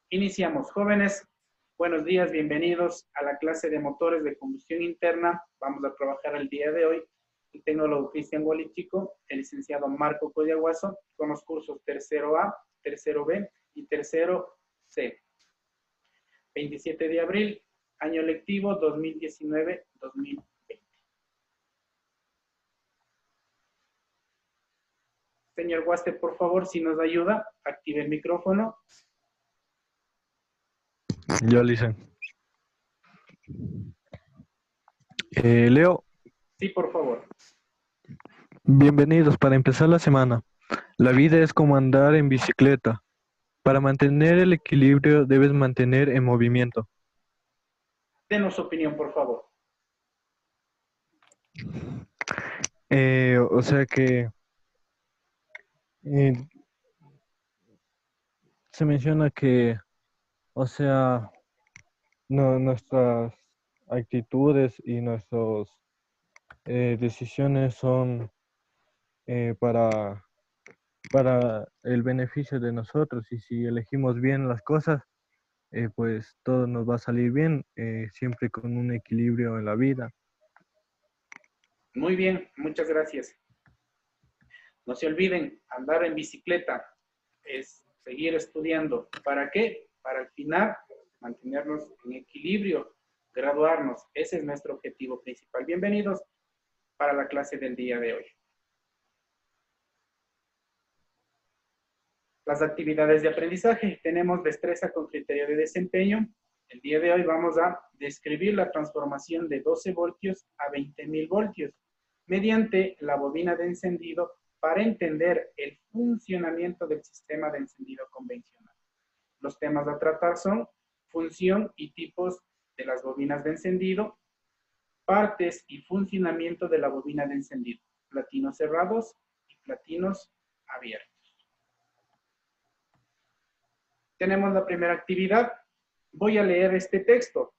Iniciamos. Jóvenes, buenos días, bienvenidos a la clase de motores de combustión interna. Vamos a trabajar el día de hoy el tecnólogo Cristian Gualichico, el licenciado Marco Codiaguazo, con los cursos tercero A, tercero B y tercero C. 27 de abril, año lectivo 2019-2020. Señor Guaste, por favor, si nos ayuda, active el micrófono. Ya, Licen. Leo, Sí, por favor. bienvenidos para empezar la semana. La vida es como andar en bicicleta. Para mantener el equilibrio debes mantener en movimiento. Denos su opinión, por favor. O sea que eh, se menciona que, o sea, nuestras actitudes y nuestras decisiones son para el beneficio de nosotros, y si elegimos bien las cosas, pues todo nos va a salir bien, siempre con un equilibrio en la vida. Muy bien, muchas gracias. No se olviden, andar en bicicleta es seguir estudiando. ¿Para qué? Para al final mantenernos en equilibrio, graduarnos. Ese es nuestro objetivo principal. Bienvenidos para la clase del día de hoy. Las actividades de aprendizaje. Tenemos destreza con criterio de desempeño. El día de hoy vamos a describir la transformación de 12 voltios a 20.000 voltios mediante la bobina de encendido para entender el funcionamiento del sistema de encendido convencional. Los temas a tratar son función y tipos de las bobinas de encendido, partes y funcionamiento de la bobina de encendido, platinos cerrados y platinos abiertos. Tenemos la primera actividad. Voy a leer este texto.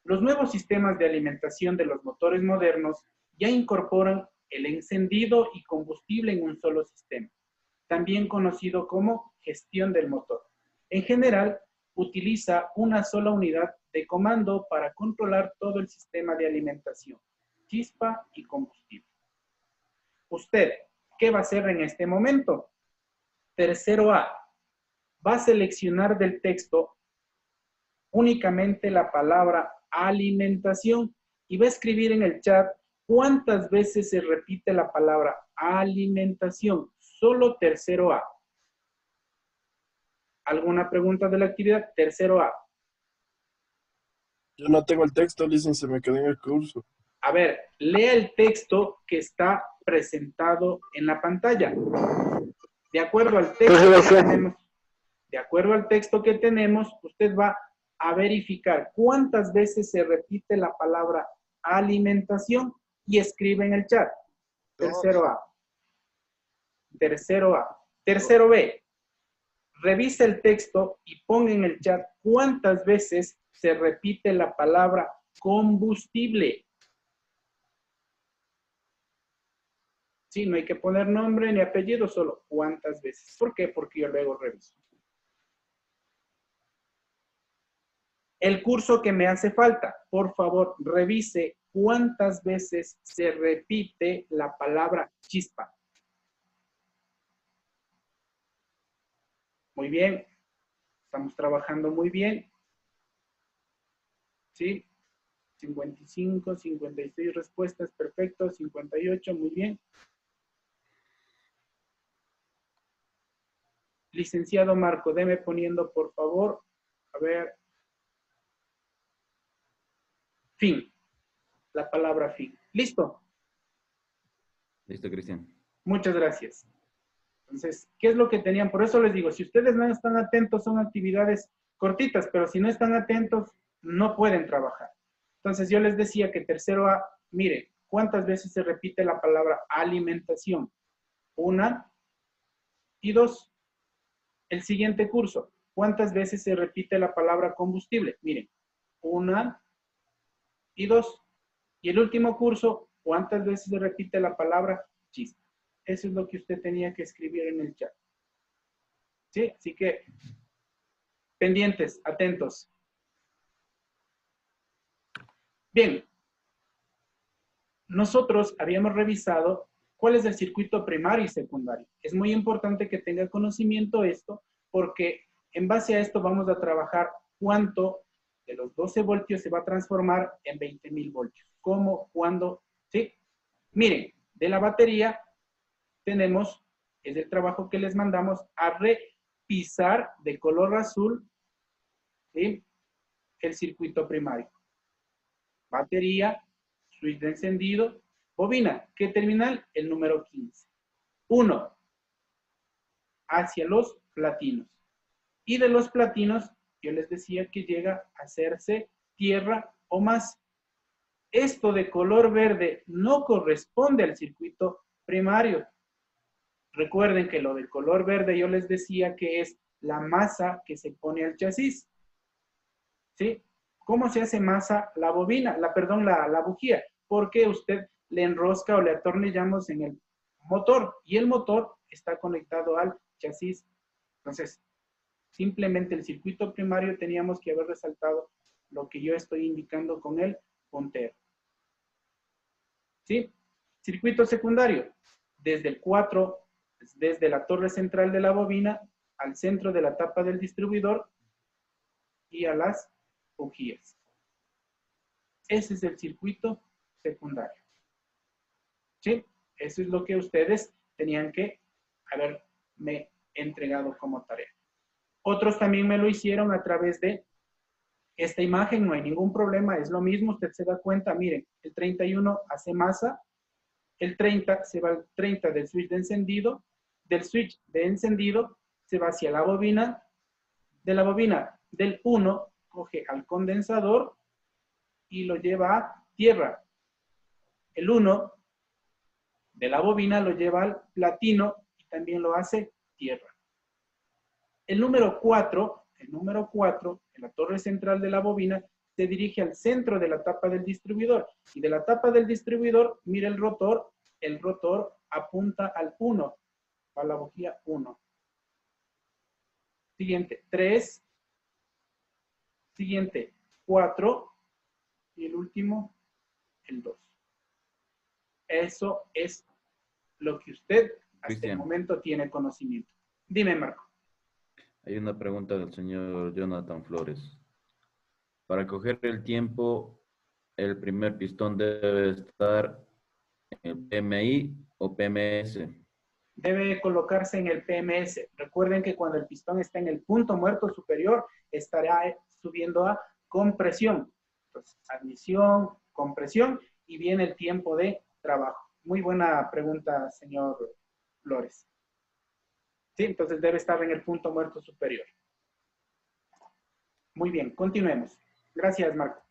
Los nuevos sistemas de alimentación de los motores modernos ya incorporan el encendido y combustible en un solo sistema, también conocido como gestión del motor. En general, utiliza una sola unidad de comando para controlar todo el sistema de alimentación, chispa y combustible. ¿Usted qué va a hacer en este momento? Tercero A. Va a seleccionar del texto únicamente la palabra alimentación y va a escribir en el chat cuántas veces se repite la palabra alimentación. Solo tercero A. ¿Alguna pregunta de la actividad? Tercero A. Yo no tengo el texto, Licen, se me quedó en el curso. A ver, lea el texto que está presentado en la pantalla. De acuerdo al texto que tenemos, usted va a verificar cuántas veces se repite la palabra alimentación y escribe en el chat. Tercero A. Tercero A. Tercero B. Revisa el texto y ponga en el chat cuántas veces se repite la palabra combustible. Sí, no hay que poner nombre ni apellido, solo cuántas veces. ¿Por qué? Porque yo luego reviso. El curso que me hace falta, por favor, revise cuántas veces se repite la palabra chispa. Muy bien. Estamos trabajando muy bien. ¿Sí? 55, 56 respuestas, perfecto. 58, muy bien. Licenciado Marco, deme poniendo, por favor, a ver, fin. La palabra fin. ¿Listo? Listo, Cristian. Muchas gracias. Entonces, ¿qué es lo que tenían? Por eso les digo, si ustedes no están atentos, son actividades cortitas, pero si no están atentos, no pueden trabajar. Entonces, yo les decía que tercero A, mire, ¿cuántas veces se repite la palabra alimentación? 1 y 2. El siguiente curso, ¿cuántas veces se repite la palabra combustible? Miren, 1 y 2. Y el último curso, ¿cuántas veces se repite la palabra chispa? Eso es lo que usted tenía que escribir en el chat. ¿Sí? Así que Pendientes, atentos. Bien, nosotros habíamos revisado cuál es el circuito primario y secundario. Es muy importante que tenga conocimiento esto, porque en base a esto vamos a trabajar cuánto de los 12 voltios se va a transformar en 20.000 voltios. ¿Cómo? ¿Cuándo? ¿Sí? Miren, de la batería tenemos, es el trabajo que les mandamos a repisar de color azul, ¿sí?, el circuito primario. Batería, switch de encendido, bobina. ¿Qué terminal? El número 15. 1. Hacia los platinos. Y de los platinos, yo les decía que llega a hacerse tierra o más. Esto de color verde no corresponde al circuito primario. Recuerden que lo del color verde yo les decía que es la masa que se pone al chasis. ¿Sí? ¿Cómo se hace masa? La bobina, la bujía. Porque usted le enrosca o le atornillamos en el motor y el motor está conectado al chasis. Entonces, simplemente el circuito primario teníamos que haber resaltado lo que yo estoy indicando con el puntero. ¿Sí? Circuito secundario, desde el 4, desde la torre central de la bobina al centro de la tapa del distribuidor y a las bujías. Ese es el circuito secundario. ¿Sí? Eso es lo que ustedes tenían que haberme entregado como tarea. Otros también me lo hicieron a través de esta imagen, no hay ningún problema, es lo mismo, usted se da cuenta, miren, el 31 hace masa, el 30 se va al 30 del switch de encendido, del switch de encendido se va hacia la bobina, de la bobina del 1 coge al condensador y lo lleva a tierra. El 1 de la bobina lo lleva al platino y también lo hace tierra. El número 4, en la torre central de la bobina, se dirige al centro de la tapa del distribuidor. Y de la tapa del distribuidor, mira el rotor apunta al 1, a la bujía 1. Siguiente, 3. Siguiente, 4. Y el último, el 2. Eso es lo que usted hasta Cristian, el momento tiene conocimiento. Dime, Marco. hay una pregunta del señor Jonathan Flores. Para coger el tiempo, el primer pistón debe estar en PMI o PMS. Debe colocarse en el PMS. Recuerden que cuando el pistón está en el punto muerto superior, estará subiendo a compresión. Entonces, admisión, compresión, y viene el tiempo de trabajo. Muy buena pregunta, señor Flores. Sí, entonces debe estar en el punto muerto superior. Muy bien, continuemos. Gracias, Marco.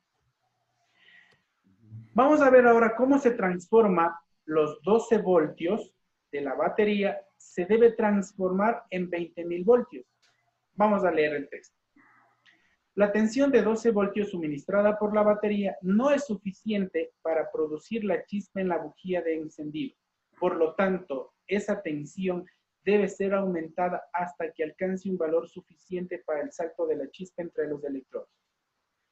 Vamos a ver ahora cómo se transforma los 12 voltios de la batería, se debe transformar en 20.000 voltios. Vamos a leer el texto. La tensión de 12 voltios suministrada por la batería no es suficiente para producir la chispa en la bujía de encendido. Por lo tanto, esa tensión debe ser aumentada hasta que alcance un valor suficiente para el salto de la chispa entre los electrodos.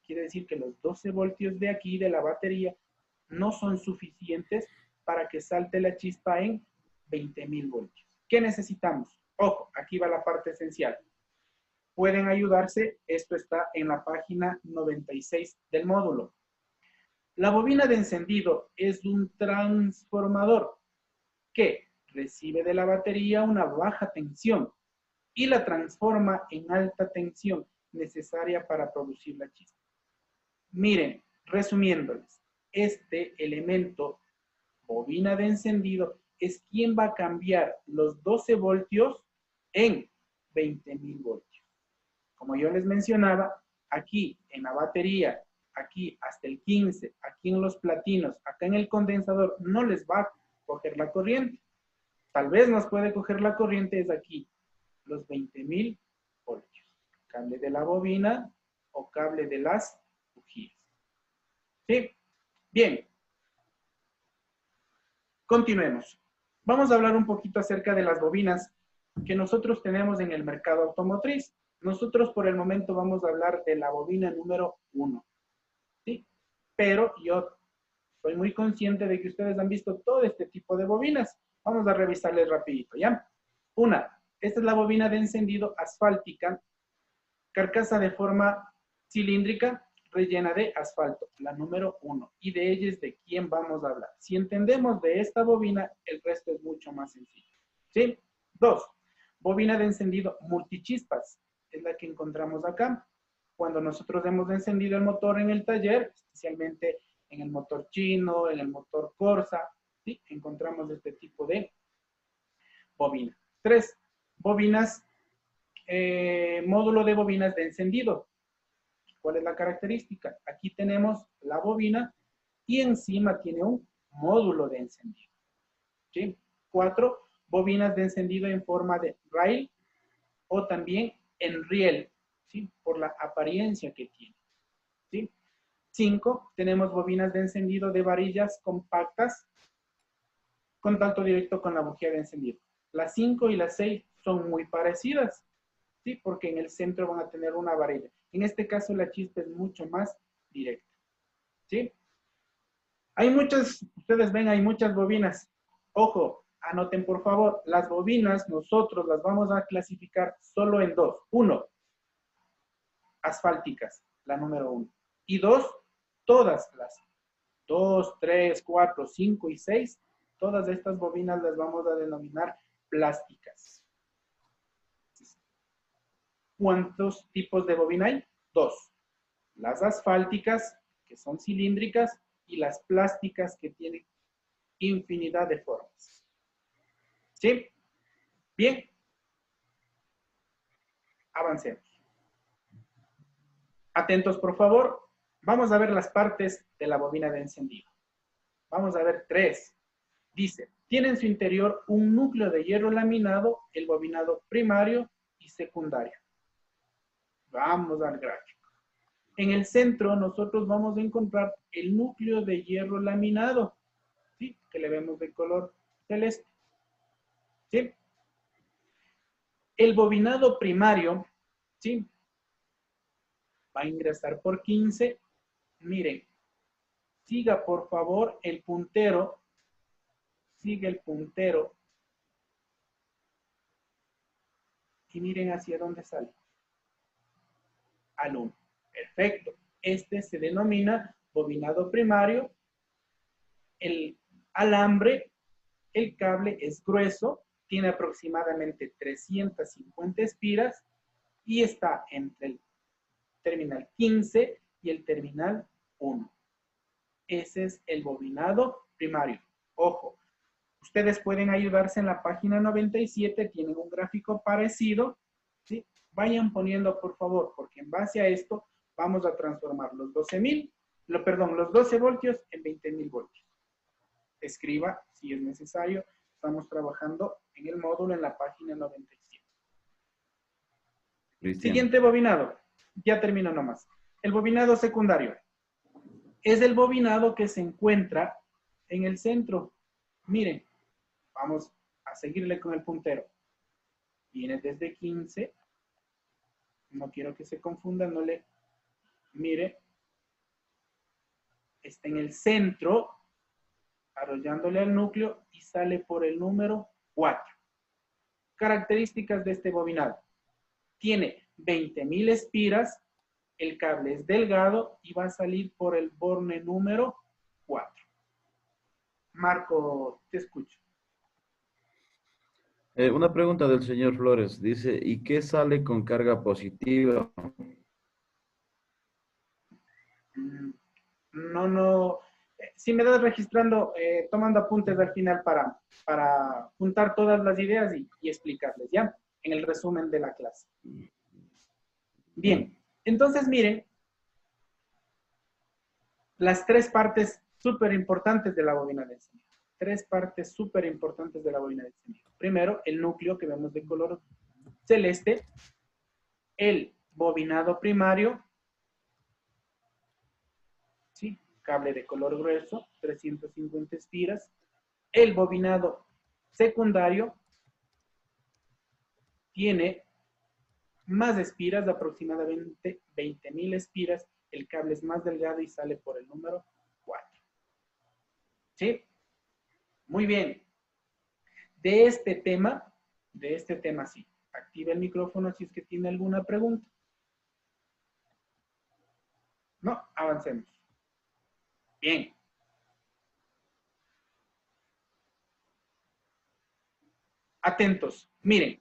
Quiere decir que los 12 voltios de aquí, de la batería, no son suficientes para que salte la chispa en 20.000 voltios. ¿Qué necesitamos? Ojo, aquí va la parte esencial. Pueden ayudarse, esto está en la página 96 del módulo. La bobina de encendido es un transformador que recibe de la batería una baja tensión y la transforma en alta tensión necesaria para producir la chispa. Miren, resumiéndoles, este elemento, bobina de encendido, es quien va a cambiar los 12 voltios en 20.000 voltios. Como yo les mencionaba, aquí en la batería, aquí hasta el 15, aquí en los platinos, acá en el condensador, no les va a coger la corriente. Tal vez nos puede coger la corriente es aquí, los 20.000 voltios. Cable de la bobina o cable de las bujías. ¿Sí? Bien. Continuemos. Vamos a hablar un poquito acerca de las bobinas que nosotros tenemos en el mercado automotriz. Nosotros por el momento vamos a hablar de la bobina número 1, ¿sí? Pero yo soy muy consciente de que ustedes han visto todo este tipo de bobinas. Vamos a revisarles rapidito, ¿ya? Una, esta es la bobina de encendido asfáltica, carcasa de forma cilíndrica, rellena de asfalto, la número 1. Y de ella es de quién vamos a hablar. Si entendemos de esta bobina, el resto es mucho más sencillo, ¿sí? 2, bobina de encendido multichispas, es la que encontramos acá. Cuando nosotros hemos encendido el motor en el taller, especialmente en el motor chino, en el motor Corsa, ¿sí? Encontramos este tipo de bobina. 3, bobinas, módulo de bobinas de encendido. ¿Cuál es la característica? Aquí tenemos la bobina y encima tiene un módulo de encendido, ¿sí? 4, bobinas de encendido en forma de rail o también en riel, ¿sí? Por la apariencia que tiene, ¿sí? 5, tenemos bobinas de encendido de varillas compactas, contacto directo con la bujía de encendido. Las 5 y las 6 son muy parecidas, ¿sí? Porque en el centro van a tener una varilla. En este caso la chispa es mucho más directa, ¿sí? Hay muchas, ustedes ven, hay muchas bobinas. Ojo, anoten por favor, las bobinas nosotros las vamos a clasificar solo en 2. 1, asfálticas, la número 1. Y 2, todas las 2, 3, 4, 5 y 6, todas estas bobinas las vamos a denominar plásticas. ¿Cuántos tipos de bobina hay? 2. Las asfálticas, que son cilíndricas, y las plásticas, que tienen infinidad de formas. ¿Sí? Bien. Avancemos. Atentos, por favor. Vamos a ver las partes de la bobina de encendido. Vamos a ver 3. Dice, tiene en su interior un núcleo de hierro laminado, el bobinado primario y secundario. Vamos al gráfico. En el centro nosotros vamos a encontrar el núcleo de hierro laminado, ¿sí? Que le vemos de color celeste, ¿sí? El bobinado primario, ¿sí? Va a ingresar por 15. Miren, siga por favor el puntero, sigue el puntero y miren hacia dónde sale. Al 1. Perfecto. Este se denomina bobinado primario. El alambre, el cable es grueso, tiene aproximadamente 350 espiras y está entre el terminal 15 y el terminal 1. Ese es el bobinado primario. Ojo, ustedes pueden ayudarse en la página 97, tienen un gráfico parecido, ¿sí? Vayan poniendo por favor, porque en base a esto vamos a transformar los 12 voltios en 20.000 voltios. Escriba si es necesario. Estamos trabajando en el módulo en la página 97. Cristian. Siguiente bobinado. Ya termino nomás. El bobinado secundario. Es el bobinado que se encuentra en el centro. Miren, vamos a seguirle con el puntero. Viene desde 15. No quiero que se confunda, no le... Mire. Está en el centro, arrollándole al núcleo y sale por el número 4. Características de este bobinado. Tiene 20.000 espiras, el cable es delgado y va a salir por el borne número 4. Marco, te escucho. Una pregunta del señor Flores. Dice, ¿y qué sale con carga positiva? No. Si me das registrando, tomando apuntes al final para juntar todas las ideas y explicarles, ¿ya? En el resumen de la clase. Bien, entonces miren las 3 partes súper importantes de la bobina de encendido. 3 partes súper importantes de la bobina de encendido. Primero, el núcleo que vemos de color celeste, el bobinado primario, ¿sí? Cable de color grueso, 350 espiras, el bobinado secundario tiene más espiras, aproximadamente 20.000 espiras, el cable es más delgado y sale por el número 4. ¿Sí? Muy bien. De este tema sí. Activa el micrófono si es que tiene alguna pregunta. No, avancemos. Bien. Atentos. Miren.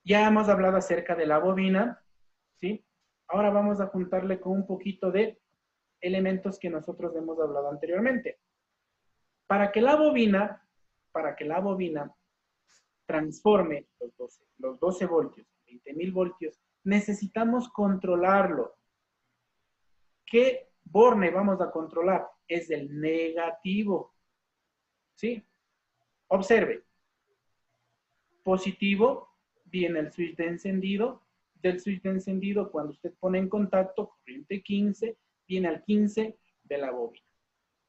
Ya hemos hablado acerca de la bobina, ¿sí? Ahora vamos a juntarle con un poquito de elementos que nosotros hemos hablado anteriormente. Para que la bobina transforme los 12 voltios, 20.000 voltios, necesitamos controlarlo. ¿Qué borne vamos a controlar? Es el negativo. ¿Sí? Observe. Positivo, viene el switch de encendido. Del switch de encendido, cuando usted pone en contacto, corriente 15, viene al 15 de la bobina.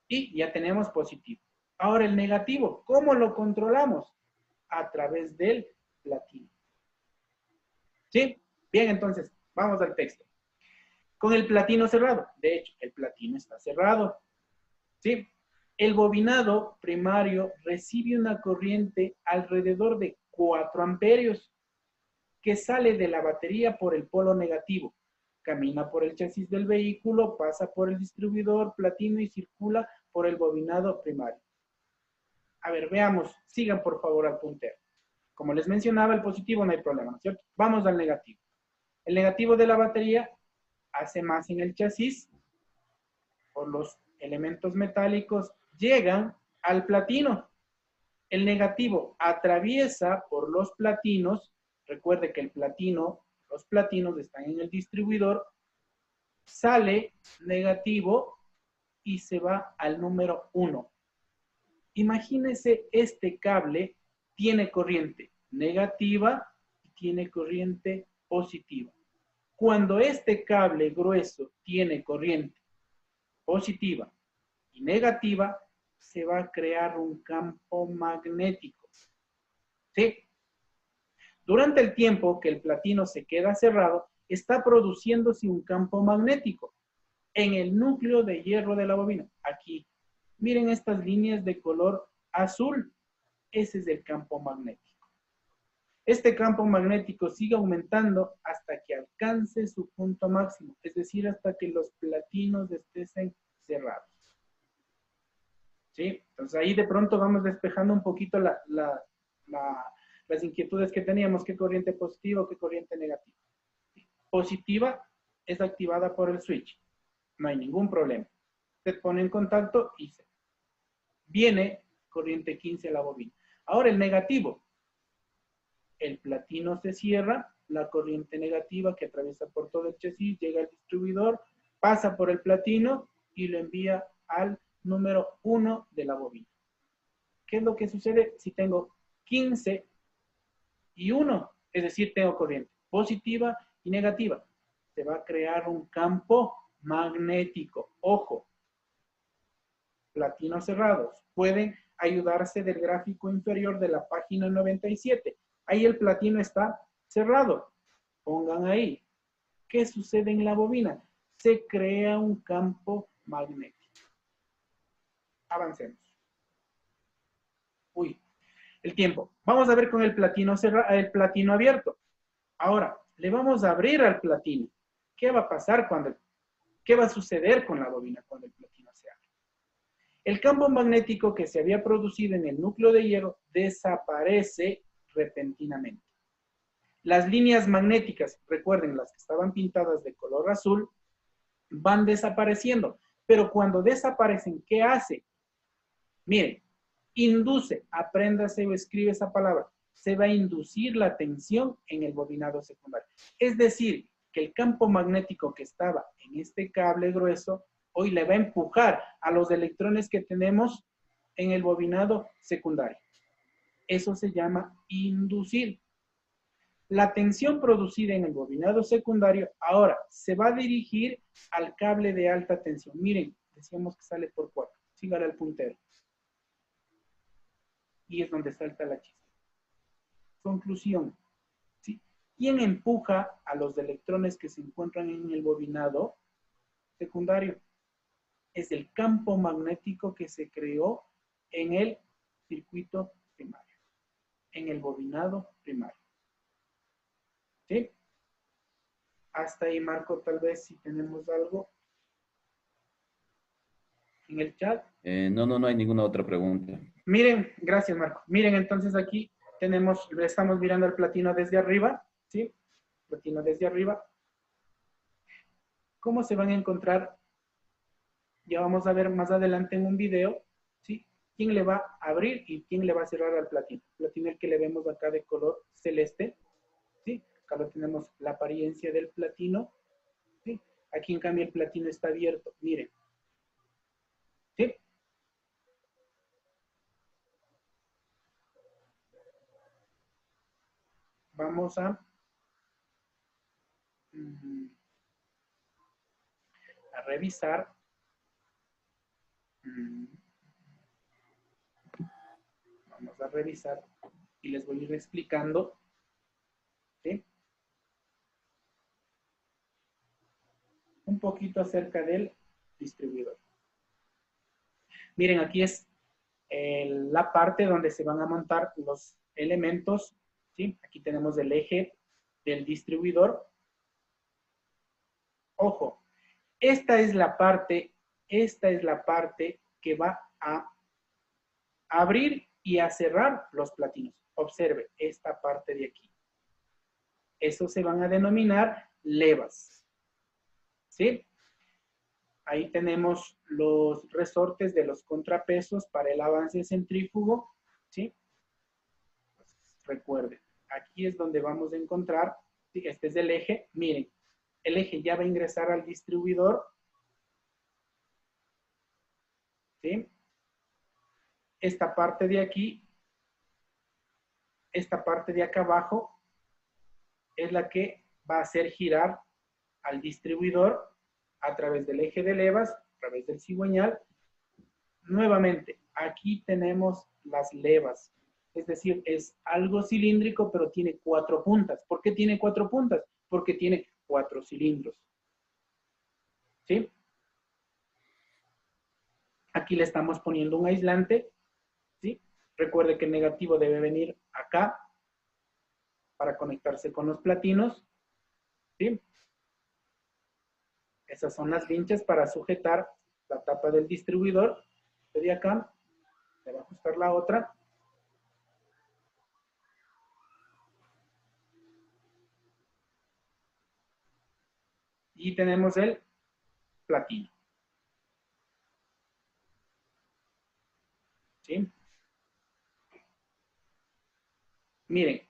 Y ya tenemos positivo. Ahora el negativo, ¿cómo lo controlamos? A través del platino. ¿Sí? Bien, entonces, vamos al texto. Con el platino cerrado. De hecho, el platino está cerrado. ¿Sí? El bobinado primario recibe una corriente alrededor de 4 amperios que sale de la batería por el polo negativo. Camina por el chasis del vehículo, pasa por el distribuidor platino y circula por el bobinado primario. A ver, veamos. Sigan, por favor, al puntero. Como les mencionaba, el positivo no hay problema, ¿no es cierto? Vamos al negativo. El negativo de la batería hace más en el chasis, por los elementos metálicos, llegan al platino. El negativo atraviesa por los platinos. Recuerde que los platinos están en el distribuidor, sale negativo y se va al número 1. Imagínese este cable tiene corriente negativa y tiene corriente positiva. Cuando este cable grueso tiene corriente positiva y negativa, se va a crear un campo magnético. ¿Sí? Durante el tiempo que el platino se queda cerrado, está produciéndose un campo magnético en el núcleo de hierro de la bobina. Aquí, miren estas líneas de color azul. Ese es el campo magnético. Este campo magnético sigue aumentando hasta que alcance su punto máximo, es decir, hasta que los platinos estén cerrados. ¿Sí? Entonces ahí de pronto vamos despejando un poquito las inquietudes que teníamos, qué corriente positiva, qué corriente negativa. Positiva es activada por el switch, no hay ningún problema. Usted pone en contacto y viene corriente 15 a la bobina. Ahora el negativo, el platino se cierra, la corriente negativa que atraviesa por todo el chasis, llega al distribuidor, pasa por el platino y lo envía al número 1 de la bobina. ¿Qué es lo que sucede si tengo 15 y 1? Es decir, tengo corriente positiva y negativa. Se va a crear un campo magnético. Ojo, platinos cerrados. Pueden ayudarse del gráfico inferior de la página 97. Ahí el platino está cerrado. Pongan ahí. ¿Qué sucede en la bobina? Se crea un campo magnético. Avancemos. Uy, el tiempo. Vamos a ver con el platino cerrado, el platino abierto. Ahora, le vamos a abrir al platino. ¿Qué va a pasar qué va a suceder con la bobina cuando el platino se abre? El campo magnético que se había producido en el núcleo de hierro desaparece repentinamente. Las líneas magnéticas, recuerden, las que estaban pintadas de color azul, van desapareciendo. Pero cuando desaparecen, ¿qué hace? Miren, induce, apréndase o escribe esa palabra. Se va a inducir la tensión en el bobinado secundario. Es decir, que el campo magnético que estaba en este cable grueso, hoy le va a empujar a los electrones que tenemos en el bobinado secundario. Eso se llama inducir. La tensión producida en el bobinado secundario ahora se va a dirigir al cable de alta tensión. Miren, decíamos que sale por 4. Sígale al puntero. Y es donde salta la chispa. Conclusión. ¿Sí? ¿Quién empuja a los electrones que se encuentran en el bobinado secundario? Es el campo magnético que se creó en el circuito primario, en el bobinado primario. ¿Sí? Hasta ahí, Marco, tal vez si tenemos algo en el chat. No hay ninguna otra pregunta. Miren, gracias, Marco. Miren, entonces aquí estamos mirando el platino desde arriba, ¿sí? Platino desde arriba. ¿Cómo se van a encontrar? Ya vamos a ver más adelante en un video, ¿sí? ¿Quién le va a abrir y quién le va a cerrar al platino? El platino el que le vemos acá de color celeste, ¿sí? Acá lo tenemos la apariencia del platino, ¿sí? Aquí en cambio el platino está abierto, miren. ¿Sí? Vamos a revisar. Vamos a revisar y les voy a ir explicando, ¿sí? Un poquito acerca del distribuidor. Miren, aquí es la parte donde se van a montar los elementos, ¿sí? Aquí tenemos el eje del distribuidor. Ojo, esta es la parte que va a abrir y a cerrar los platinos. Observe esta parte de aquí. Eso se van a denominar levas, ¿sí? Ahí tenemos los resortes de los contrapesos para el avance centrífugo, ¿sí? Pues, recuerden, aquí es donde vamos a encontrar, ¿sí? Este es el eje, miren, el eje ya va a ingresar al distribuidor, ¿sí? Esta parte de aquí, esta parte de acá abajo, es la que va a hacer girar al distribuidor a través del eje de levas, a través del cigüeñal. Nuevamente, aquí tenemos las levas, es decir, es algo cilíndrico, pero tiene 4 puntas. ¿Por qué tiene 4 puntas? Porque tiene 4 cilindros. ¿Sí? Aquí le estamos poniendo un aislante, ¿sí? Recuerde que el negativo debe venir acá para conectarse con los platinos, ¿sí? Esas son las vinchas para sujetar la tapa del distribuidor. De acá, le va a ajustar la otra. Y tenemos el platino. ¿Sí? Miren,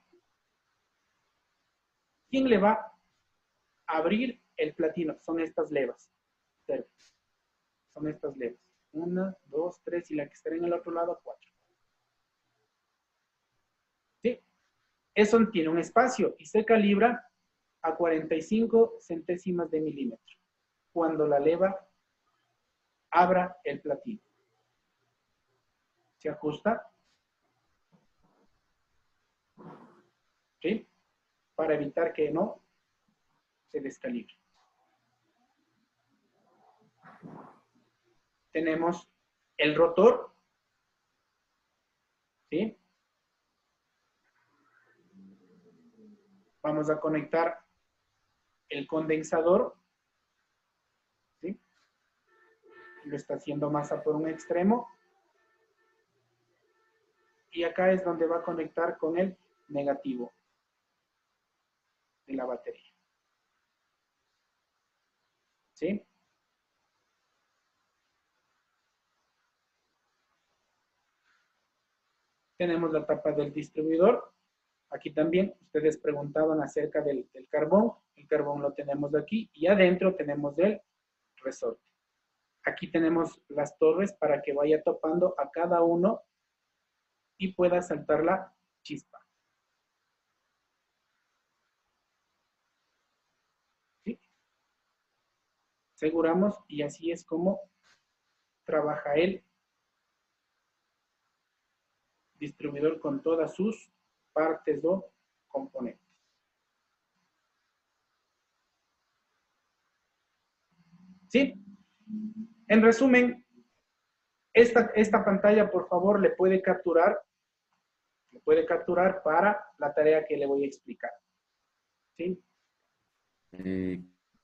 ¿quién le va a abrir el platino? Son estas levas. Son estas levas. 1, 2, 3 y la que estará en el otro lado, 4. ¿Sí? Eso tiene un espacio y se calibra a 45 centésimas de milímetro cuando la leva abra el platino. Se ajusta, ¿sí? Para evitar que no se descalibre. Tenemos el rotor, ¿sí? Vamos a conectar el condensador, ¿sí? Lo está haciendo masa por un extremo. Y acá es donde va a conectar con el negativo de la batería. ¿Sí? Tenemos la tapa del distribuidor. Aquí también ustedes preguntaban acerca del carbón. El carbón lo tenemos aquí y adentro tenemos el resorte. Aquí tenemos las torres para que vaya topando a cada uno y pueda saltar la chispa. ¿Sí? Aseguramos y así es como trabaja el distribuidor con todas sus partes o componentes. ¿Sí? En resumen, esta pantalla, por favor, le puede capturar para la tarea que le voy a explicar. ¿Sí?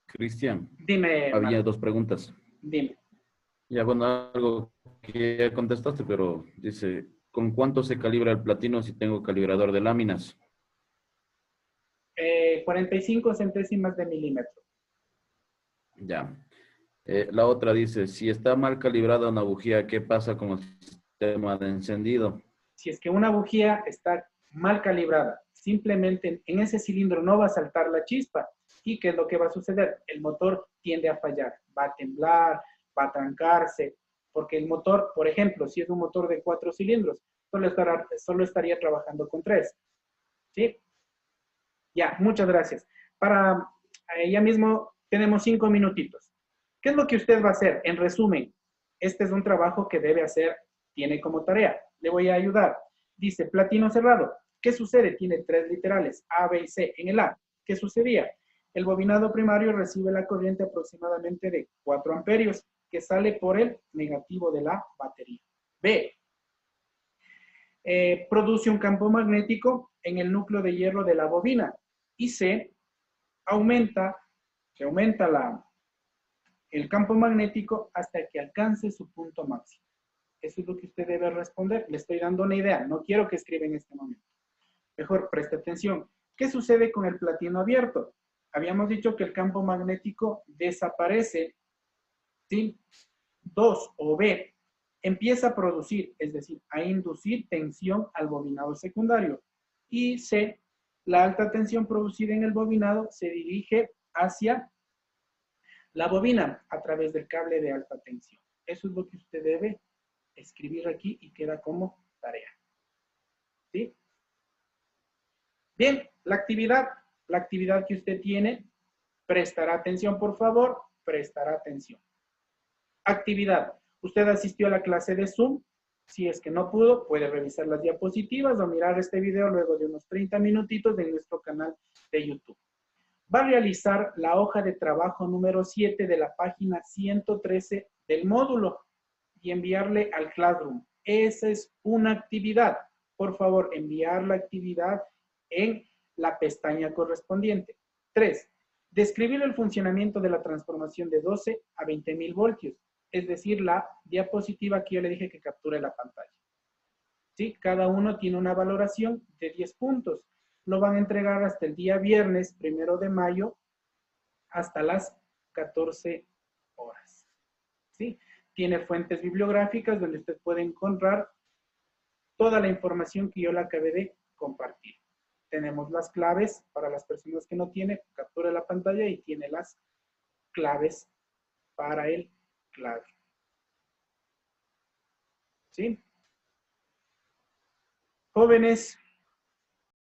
Cristian, Dime, había Marco, dos preguntas. dime. Ya, bueno, algo que ya contestaste, pero dice, ¿con cuánto se calibra el platino si tengo calibrador de láminas? 45 centésimas de milímetro. Ya. La otra dice, si está mal calibrada una bujía, ¿qué pasa con el sistema de encendido? Si es que una bujía está mal calibrada, simplemente en ese cilindro no va a saltar la chispa. ¿Y qué es lo que va a suceder? El motor tiende a fallar, va a temblar, va a trancarse, porque el motor, por ejemplo, si es un motor de 4 cilindros, solo estaría trabajando con 3. ¿Sí? Ya, muchas gracias. Ya mismo tenemos 5 minutitos. ¿Qué es lo que usted va a hacer? En resumen, este es un trabajo que debe hacer, tiene como tarea. Le voy a ayudar. Dice, platino cerrado. ¿Qué sucede? Tiene 3 literales, A, B y C. En el A, ¿qué sucedía? El bobinado primario recibe la corriente aproximadamente de 4 amperios que sale por el negativo de la batería. B, produce un campo magnético en el núcleo de hierro de la bobina. Y C, se aumenta el campo magnético hasta que alcance su punto máximo. Eso es lo que usted debe responder. Le estoy dando una idea. No quiero que escriba en este momento. Mejor, preste atención. ¿Qué sucede con el platino abierto? Habíamos dicho que el campo magnético desaparece. ¿Sí? 2 o B empieza a producir, es decir, a inducir tensión al bobinado secundario. Y C, la alta tensión producida en el bobinado se dirige hacia la bobina a través del cable de alta tensión. Eso es lo que usted debe escribir aquí y queda como tarea. ¿Sí? Bien, la actividad que usted tiene, prestará atención, por favor, prestará atención. Actividad. Usted asistió a la clase de Zoom. Si es que no pudo, puede revisar las diapositivas o mirar este video luego de unos 30 minutitos de nuestro canal de YouTube. Va a realizar la hoja de trabajo número 7 de la página 113 del módulo y enviarle al Classroom. Esa es una actividad. Por favor, enviar la actividad en la pestaña correspondiente. 3. Describir el funcionamiento de la transformación de 12 a 20.000 voltios. Es decir, la diapositiva que yo le dije que capture la pantalla. ¿Sí? Cada uno tiene una valoración de 10 puntos. Lo van a entregar hasta el día viernes, 1 de mayo, hasta las 14 horas. ¿Sí? Tiene fuentes bibliográficas donde usted puede encontrar toda la información que yo le acabé de compartir. Tenemos las claves para las personas que no tienen, captura la pantalla y tiene las claves para el clave. ¿Sí? Jóvenes,